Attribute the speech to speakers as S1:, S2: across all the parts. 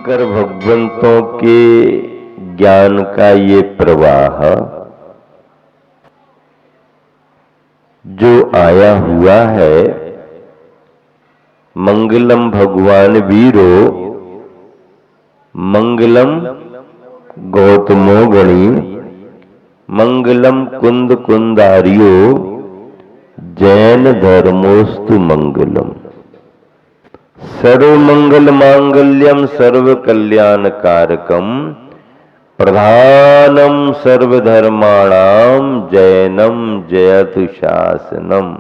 S1: शंकर भगवंतों के ज्ञान का ये प्रवाह जो आया हुआ है, मंगलम भगवान वीरो मंगलम गौतमो गणी मंगलम कुंद कुंदारियो जैन धर्मोस्तु मंगलम। सर्व मंगल मांगल्यम सर्व कल्याण कारकम प्रधानम सर्वधर्माणाम जैनम जयतु शासनम।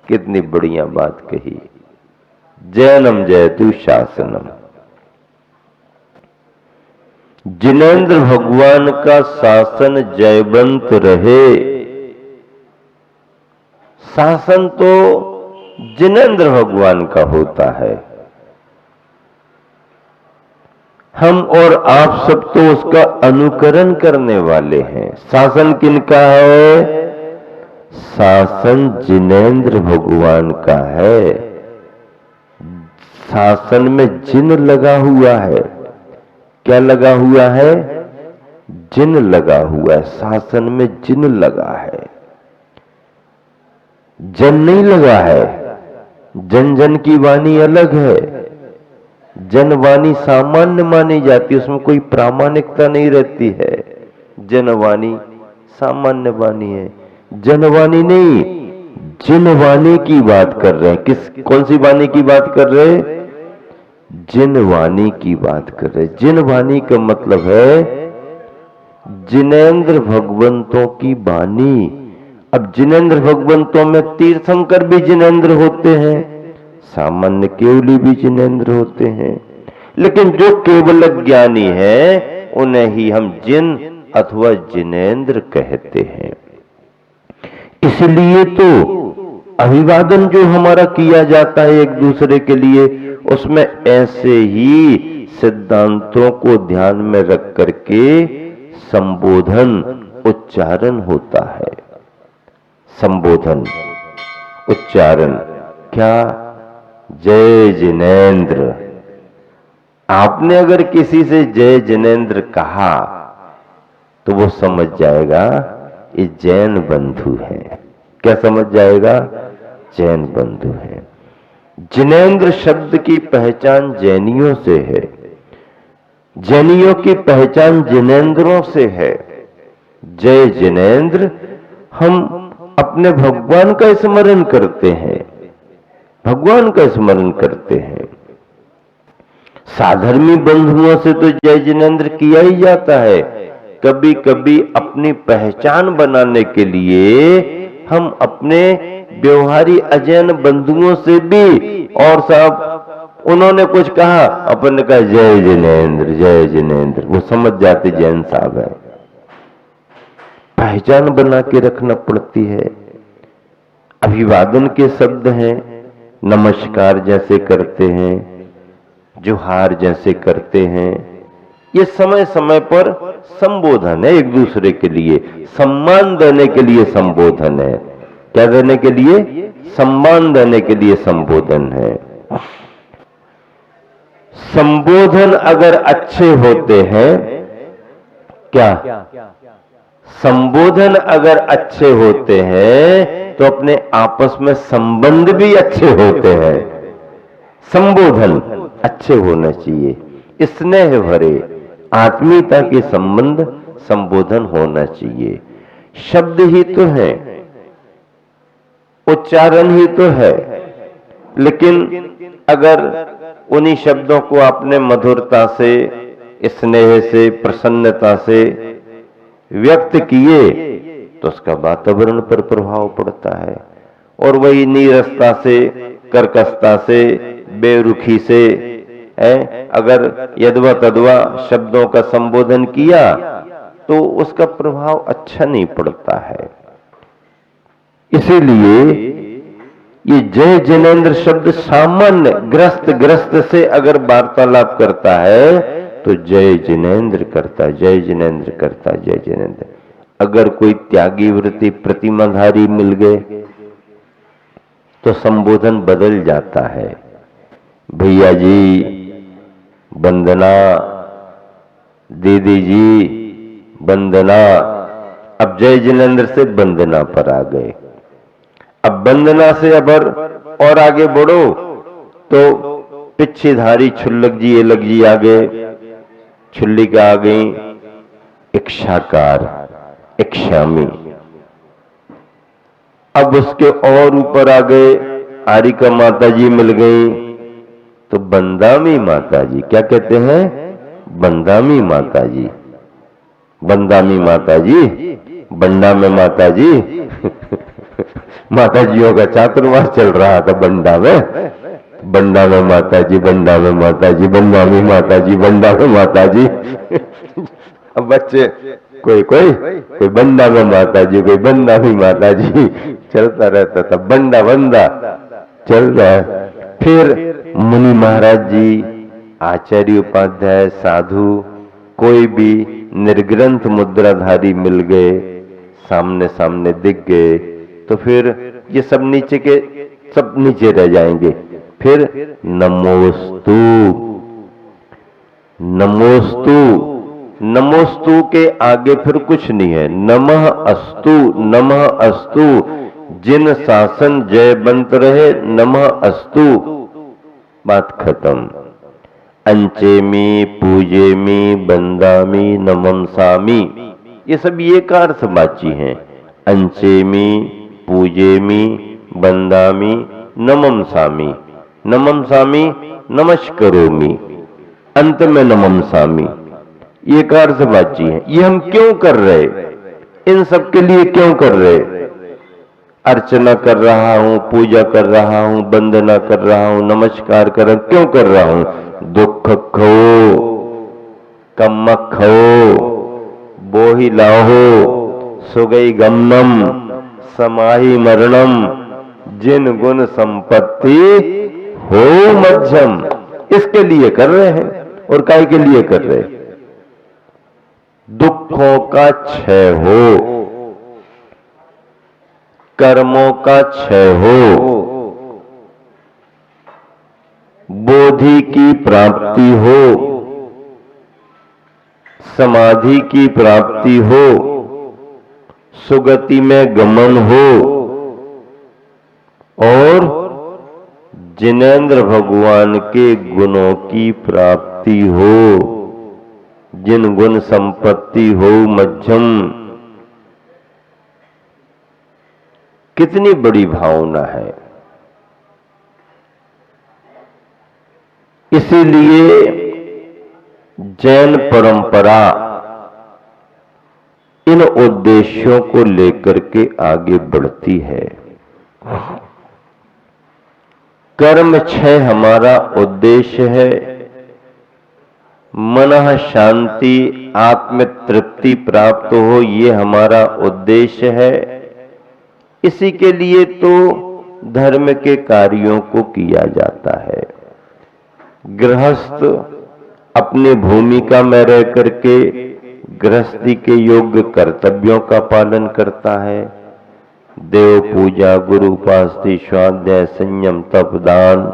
S1: कितनी बढ़िया बात कही, जैनम जयतु शासनम। जिनेंद्र भगवान का शासन जयवंत रहे। शासन तो जिनेंद्र भगवान का होता है, हम और आप सब तो उसका अनुकरण करने वाले हैं। शासन किनका है? शासन जिनेंद्र भगवान का है। शासन में जिन लगा हुआ है। क्या लगा हुआ है? जिन लगा हुआ है। शासन में जिन लगा है, जन नहीं लगा है। जन जन की वाणी अलग है। जनवाणी सामान्य मानी जाती है, उसमें कोई प्रामाणिकता नहीं रहती है। जनवाणी सामान्य वाणी है, जनवाणी नहीं। जिनवाणी की बात कर रहे हैं। कौन सी वाणी की बात कर रहे हैं? जिनवाणी की बात कर रहे हैं। जिनवाणी का मतलब है जिनेंद्र भगवंतों की वाणी। अब जिनेंद्र भगवंतों में तीर्थंकर भी जिनेंद्र होते हैं, सामान्य केवली भी जिनेंद्र होते हैं, लेकिन जो केवल ज्ञानी है उन्हें ही हम जिन अथवा जिनेंद्र कहते हैं। इसलिए तो अभिवादन जो हमारा किया जाता है एक दूसरे के लिए, उसमें ऐसे ही सिद्धांतों को ध्यान में रख करके संबोधन उच्चारण होता है। संबोधन उच्चारण क्या? जय जिनेंद्र। आपने अगर किसी से जय जिनेंद्र कहा तो वो समझ जाएगा ये जैन बंधु है। क्या समझ जाएगा? जैन बंधु है। जिनेंद्र शब्द की पहचान जैनियों से है, जैनियों की पहचान जिनेंद्रों से है। जय जिनेंद्र, हम अपने भगवान का स्मरण करते हैं, भगवान का स्मरण करते हैं। साधर्मी बंधुओं से तो जय जिनेंद्र किया ही जाता है। कभी कभी अपनी पहचान बनाने के लिए हम अपने व्यवहारी अजैन बंधुओं से भी, और साहब उन्होंने कुछ कहा, अपन ने कहा जय जिनेंद्र जय जिनेंद्र, वो समझ जाते जैन साहब है। पहचान बना के रखना पड़ती है। अभिवादन के शब्द हैं, नमस्कार जैसे करते हैं, जोहार जैसे करते हैं, ये समय समय पर संबोधन है एक दूसरे के लिए, सम्मान देने के लिए संबोधन है। क्या देने के लिए? सम्मान देने के लिए संबोधन है। संबोधन अगर अच्छे होते हैं, क्या संबोधन अगर अच्छे होते हैं तो अपने आपस में संबंध भी अच्छे होते हैं। संबोधन अच्छे होना चाहिए, स्नेह भरे आत्मीयता के संबंध संबोधन होना चाहिए। शब्द ही तो है, उच्चारण ही तो है, लेकिन अगर उन्हीं शब्दों को आपने मधुरता से, स्नेह से, प्रसन्नता से व्यक्त किए तो उसका वातावरण पर प्रभाव पड़ता है। और वही नीरसता से, कर्कशता से, बेरुखी से अगर यदवा तदवा शब्दों का संबोधन किया तो उसका प्रभाव अच्छा नहीं पड़ता है। इसीलिए ये जय जिनेंद्र शब्द सामान्य ग्रस्त से अगर वार्तालाप करता है तो जय जिनेंद्र करता है, जय जिनेंद्र करता है, जय जिनेंद्र। अगर कोई त्यागी वृत्ति प्रतिमाधारी मिल गए तो संबोधन बदल जाता है। भैया जी वंदना, दीदी जी वंदना। अब जय जिनेंद्र से वंदना पर आ गए। अब वंदना से अबर और आगे बढ़ो तो पिच्छेधारी छुल्लक जी एलक जी आ गए, छुल्लिका आ गई, इक्षाकार, इक्षामी। अब उसके और ऊपर आ गए आरिका माता जी मिल गई, तो बंदामी माता जी, क्या कहते हैं? बंदामी माता जी। बंदामी माता जी, बंडा में माता जी माता जियों का चातुर्मास चल रहा था बंडा में। बंडा में माता जी, बंडा में माता जी, बंदामी माता जी, बंडा में माता जी अब बच्चे कोई कोई कोई बंडा में माता जी, कोई बंदा में माता जी, चलता रहता था, बंडा बंदा चल रहा है। फिर मुनि महाराज जी, आचार्य उपाध्याय, साधु, कोई भी निर्ग्रंथ मुद्राधारी मिल गए, सामने सामने दिख गए, तो फिर ये सब नीचे के सब नीचे रह जाएंगे। फिर नमोस्तु, नमोस्तु, नमोस्तु के आगे फिर कुछ नहीं है। नमः अस्तु, नमः अस्तु, जिन शासन जयवंत रहे, नमः अस्तु, बात खत्म। अंचेमी, पूजेमी, बंदामी, नमंसामी, ये सब एक अर्थवाची हैं। अंचेमी, पूजेमी, बंदामी, नमंसामी। नमंसामी नमस्करोमी, अंत में नमंसामी, ये एक अर्थवाची है। ये हम क्यों कर रहे? इन सब के लिए क्यों कर रहे? अर्चना कर रहा हूं, पूजा कर रहा हूं, वंदना कर रहा हूं, नमस्कार कर रहा हूं, क्यों कर रहा हूं? दुख खो, कम्मक खो, बोही लाहो, सुगई गमनम, समाही मरणम, जिन गुण संपत्ति हो मध्यम। इसके लिए कर रहे हैं। और काय के लिए कर रहे? दुखों का क्षय हो, कर्मों का क्षय हो, बोधि की प्राप्ति हो, समाधि की प्राप्ति हो, सुगति में गमन हो, और जिनेंद्र भगवान के गुणों की प्राप्ति हो, जिन गुण संपत्ति हो मध्यम। कितनी बड़ी भावना है। इसीलिए जैन परंपरा इन उद्देश्यों को लेकर के आगे बढ़ती है। कर्म क्षय हमारा उद्देश्य है, मनः शांति, आत्म तृप्ति प्राप्त हो, ये हमारा उद्देश्य है। इसी के लिए तो धर्म के कार्यों को किया जाता है। गृहस्थ अपनी भूमिका में रह करके गृहस्थी के योग्य कर्तव्यों का पालन करता है। देव पूजा, गुरु उपासना, स्वाध्याय, संयम, तप, दान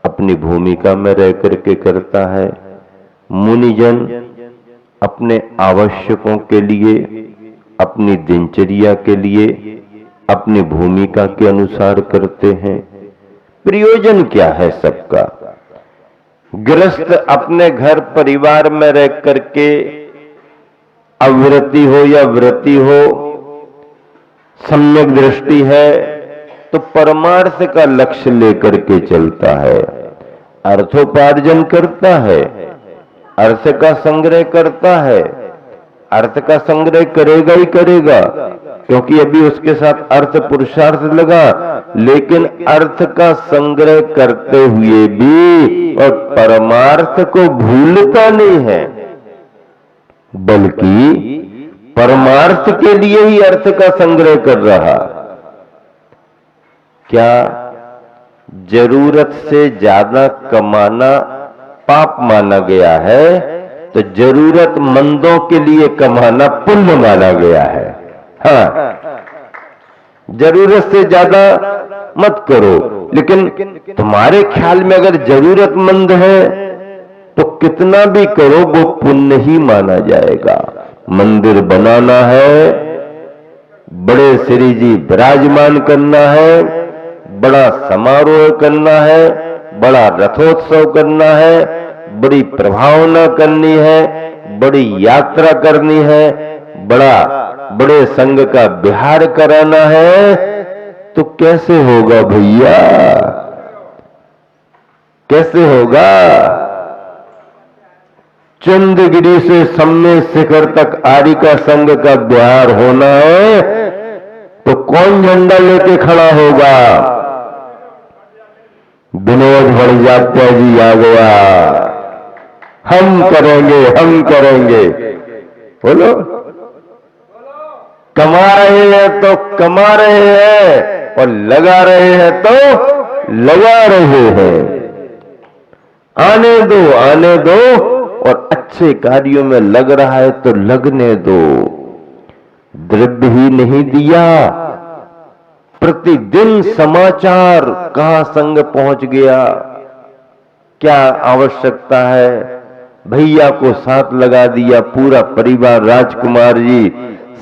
S1: अपनी भूमिका में रह करके करता है। मुनिजन अपने आवश्यकों के लिए, अपनी दिनचर्या के लिए अपनी भूमिका के अनुसार करते हैं। प्रयोजन क्या है सबका? गृहस्थ अपने घर परिवार में रह करके अवृत्ति हो या वृत्ति हो, सम्यक दृष्टि है तो परमार्थ का लक्ष्य लेकर के चलता है, अर्थोपार्जन करता है, अर्थ का संग्रह करता है। अर्थ का संग्रह करेगा ही करेगा, क्योंकि अभी उसके साथ अर्थ पुरुषार्थ लगा, लेकिन अर्थ का संग्रह करते हुए भी और परमार्थ को भूलता नहीं है, बल्कि परमार्थ के लिए ही अर्थ का संग्रह कर रहा। क्या जरूरत से ज्यादा कमाना पाप माना गया है, तो जरूरतमंदों के लिए कमाना पुण्य माना गया है। हाँ, जरूरत से ज्यादा मत करो, लेकिन तुम्हारे ख्याल में अगर जरूरतमंद है तो कितना भी करो वो पुण्य ही माना जाएगा। मंदिर बनाना है, बड़े श्री जी विराजमान करना है, बड़ा समारोह करना है, बड़ा रथोत्सव करना है, बड़ी प्रभावना करनी है, बड़ी यात्रा करनी है, बड़े संघ का विहार कराना है, तो कैसे होगा भैया, कैसे होगा? चंद्रगिरी से सम्मेद शिखर तक आर्य का संघ का विहार होना है, तो कौन झंडा लेके खड़ा होगा? विनोद भड़जात्या जी आ गया, हम करेंगे, हम करेंगे। बोलो, कमा रहे हैं तो कमा रहे हैं, और लगा रहे हैं तो लगा रहे हैं। आने दो, आने दो, और अच्छे कार्यों में लग रहा है तो लगने दो। द्रव्य ही नहीं दिया, प्रतिदिन समाचार कहां संग पहुंच गया, क्या आवश्यकता है, भैया को साथ लगा दिया, पूरा परिवार, राजकुमार जी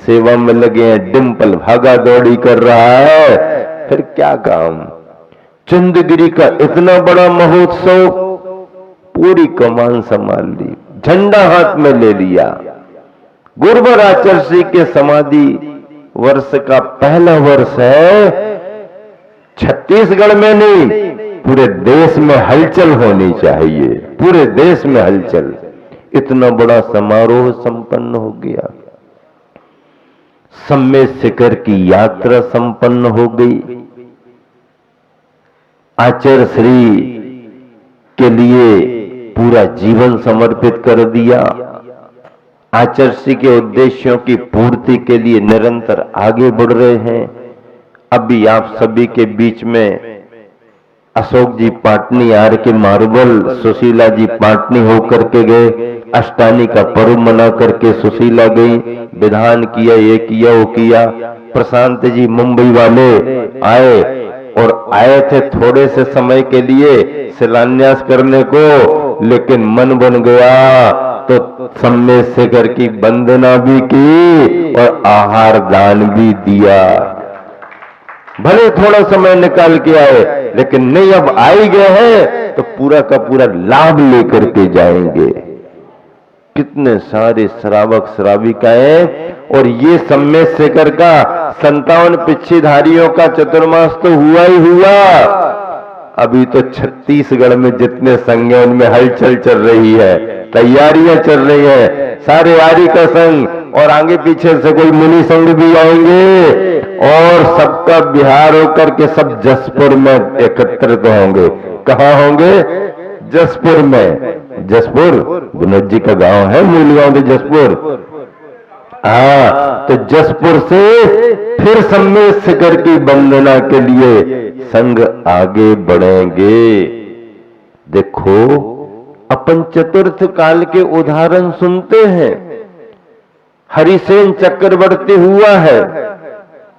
S1: सेवा में लगे हैं, डिंपल भागा दौड़ी कर रहा है, फिर क्या काम? चंद्रगिरी का इतना बड़ा महोत्सव, पूरी कमान संभाल ली, झंडा हाथ में ले लिया। गुरुवर आचार्य के समाधि वर्ष का पहला वर्ष है, छत्तीसगढ़ में नहीं, पूरे देश में हलचल होनी चाहिए, पूरे देश में हलचल। इतना बड़ा समारोह संपन्न हो गया, सम्मेद शिखर की यात्रा संपन्न हो गई, आचार्य श्री के लिए पूरा जीवन समर्पित कर दिया, आचार्य के उद्देश्यों की पूर्ति के लिए निरंतर आगे बढ़ रहे हैं। अभी आप सभी के बीच में अशोक जी पाटनी आर के मार्बल, सुशीला जी पाटनी होकर के गए, अष्टानी का पर्व मना करके सुशीला गई, विधान किया, ये किया, वो किया। प्रशांत जी मुंबई वाले आए, और आए थे थोड़े से समय के लिए शिलान्यास करने को, लेकिन मन बन गया तो सम्मेद शिखर की वंदना भी की और आहार दान भी दिया। भले थोड़ा समय निकाल के आए, लेकिन नहीं, अब आ ही गए हैं तो पूरा का पूरा लाभ लेकर के जाएंगे। कितने सारे श्रावक श्राविकाएं, और ये सम्मेद शिखर का 57 पिच्छीधारियों का चतुर्मास तो हुआ ही हुआ। अभी तो छत्तीसगढ़ में जितने संघ हैं उनमें हलचल चल रही है, तैयारियां चल रही है, सारे आर्य का संघ, और आगे पीछे से कोई मुनि संघ भी आएंगे, और सबका बिहार होकर के सब जसपुर में एकत्रित होंगे। कहाँ होंगे? जसपुर में। जसपुर विनोद जी का गांव है, मूल गांव तो जसपुर। हाँ, तो जसपुर से फिर सम्मेद शिखर की वंदना के लिए संघ आगे बढ़ेंगे। देखो, अपन चतुर्थ काल के उदाहरण सुनते हैं। हरिसेन चक्रवर्ती हुआ है,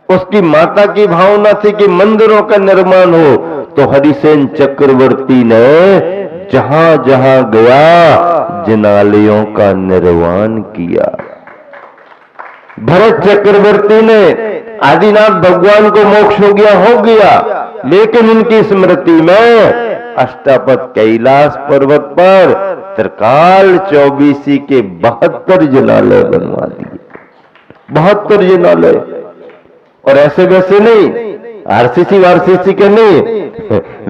S1: उसकी माता की भावना थी कि मंदिरों का निर्माण हो, तो हरिसेन चक्रवर्ती ने जहां जहां गया जिनालयों का निर्माण किया। भरत चक्रवर्ती ने आदिनाथ भगवान को मोक्ष हो गया, लेकिन उनकी स्मृति में अष्टापद कैलाश पर्वत पर त्रिकाल 24 के 72 जिनालय बनवा दिए। 72 जिनालय, और ऐसे वैसे नहीं, आरसीसी वारसीसी के नहीं,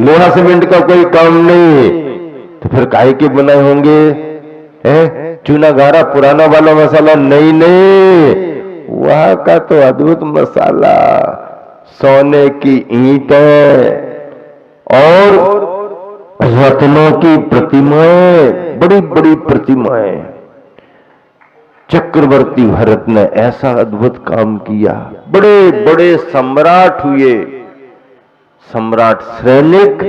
S1: लोहा सीमेंट का कोई काम नहीं, तो फिर काहे के बनाए होंगे? चूना गारा पुराना वाला मसाला नहीं, वहां का तो अद्भुत मसाला, सोने की ईंटें और रत्नों की प्रतिमाएं, बड़ी बड़ी प्रतिमाएं। चक्रवर्ती भरत ने ऐसा अद्भुत काम किया, बड़े बड़े सम्राट हुए। सम्राट श्रेनिक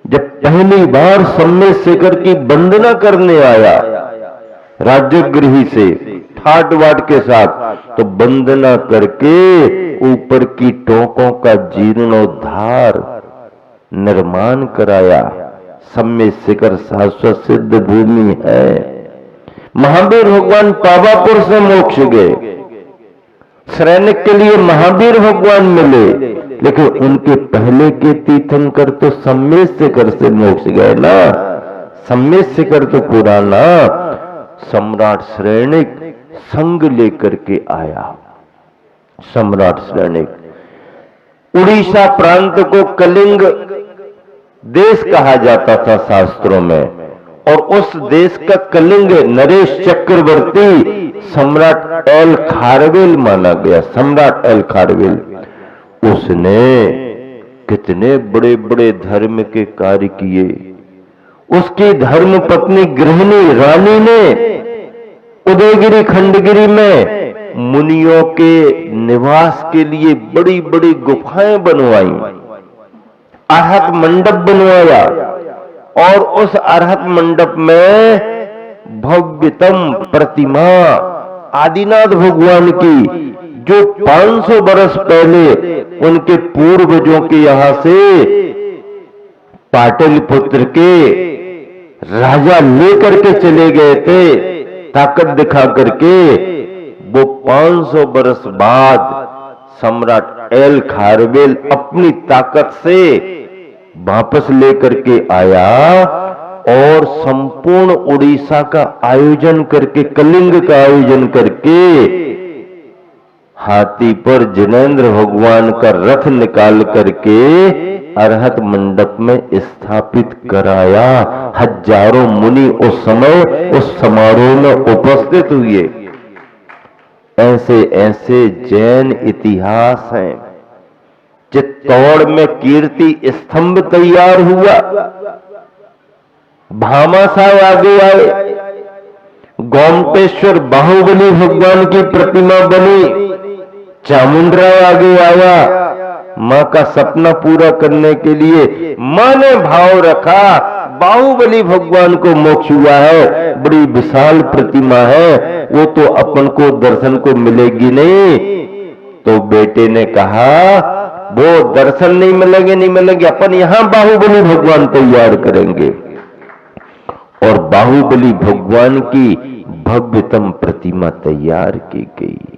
S1: जब पहली बार सम्मेद शिखर की वंदना करने आया राजगृही से ठाट वाट के साथ, तो वंदना करके ऊपर की टोकों का जीर्णोद्धार निर्माण कराया, सम्य शिखर शाश्वत सिद्ध भूमि है। महावीर भगवान पावापुर से मोक्ष गए, सैनिक के लिए महावीर भगवान मिले, लेकिन उनके पहले के तीर्थंकर तो सम्य शिखर से मोक्ष गए ना। सम्य शिखर तो पुराना सम्राट सैनिक संग लेकर के आया। सम्राट सैनिक उड़ीसा प्रांत को कलिंग देश कहा जाता था शास्त्रों में, और उस देश का कलिंग नरेश चक्रवर्ती सम्राट एल खारवेल माना गया। सम्राट एल खारवेल, उसने कितने बड़े बड़े धर्म के कार्य किए। उसकी धर्म पत्नी गृहिणी रानी ने उदयगिरी खंडगिरी में मुनियों के निवास के लिए बड़ी बड़ी गुफाएं बनवाई, अर्हत मंडप बनवाया, और उस अर्हत मंडप में भव्यतम प्रतिमा आदिनाथ भगवान की, जो 500 बरस पहले उनके पूर्वजों के यहां से पाटलिपुत्र के राजा लेकर के चले गए थे ताकत दिखा करके, वो 500 बरस बाद सम्राट एल खारवेल अपनी ताकत से वापस लेकर के आया और संपूर्ण उड़ीसा का आयोजन करके, कलिंग का आयोजन करके, हाथी पर जिनेंद्र भगवान का रथ निकाल करके अर्हत मंडप में स्थापित कराया। हजारों मुनि उस समय उस समारोह में उपस्थित हुए। ऐसे ऐसे जैन इतिहास हैं। चित्तौड़ में कीर्ति स्तंभ तैयार हुआ, भामाशाह आगे आए, गोमटेश्वर बाहुबली भगवान की प्रतिमा बनी, चामुंडराव आगे आया। मां का सपना पूरा करने के लिए मां ने भाव रखा, बाहुबली भगवान को मोक्ष हुआ है, बड़ी विशाल प्रतिमा है, वो तो अपन को दर्शन को मिलेगी नहीं। तो बेटे ने कहा, वो दर्शन नहीं मिलेंगे, अपन यहां बाहुबली भगवान तैयार करेंगे। और बाहुबली भगवान की भव्यतम प्रतिमा तैयार की गई।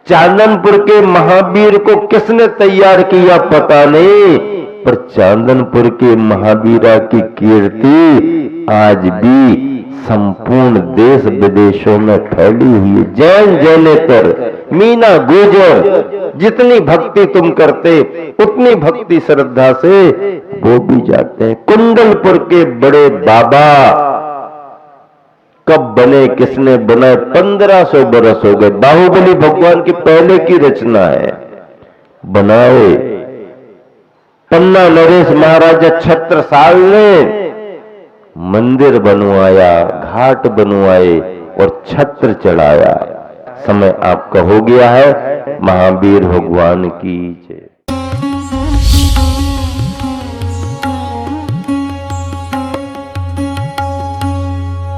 S1: चांदनपुर के महावीर को किसने तैयार किया पता नहीं, पर चांदनपुर के महावीरा की कीर्ति आज भी संपूर्ण देश विदेशों में फैली हुई है। जैन जैनेतर, मीना गुर्जर, जितनी भक्ति तुम करते उतनी भक्ति श्रद्धा से वो भी जाते हैं। कुंडलपुर के बड़े बाबा कब बने, किसने बनाए, 1500 बरस हो गए। बाहुबली भगवान की पहले की रचना है, बनाए। पन्ना नरेश महाराजा छत्रसाल ने मंदिर बनवाया, घाट बनवाए और छत्र चढ़ाया। समय आपका हो गया है। महावीर भगवान की जय।